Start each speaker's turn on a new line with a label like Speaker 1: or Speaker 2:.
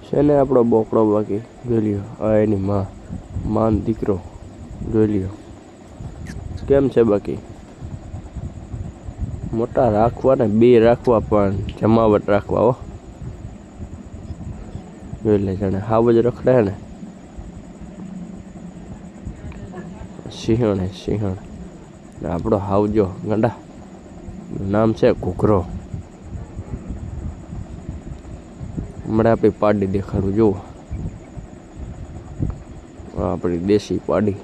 Speaker 1: છે ને આપણો બોકડો બાકી જોઈ લ્યો આ એની માન દીકરો જોઈ લ્યો કેમ છે બાકી મોટા રાખવા ને બે રાખવા પણ જમાવટ રાખવા હો જોઈ લે જાણે હાવ જ રખડે ને સિંહણ હે સિંહણ આપણો હાવજો ગાંડા નામ છે ઘૂઘરો હમણાં આપણી પાડી દેખાડું જુઓ આપણી દેશી પાડી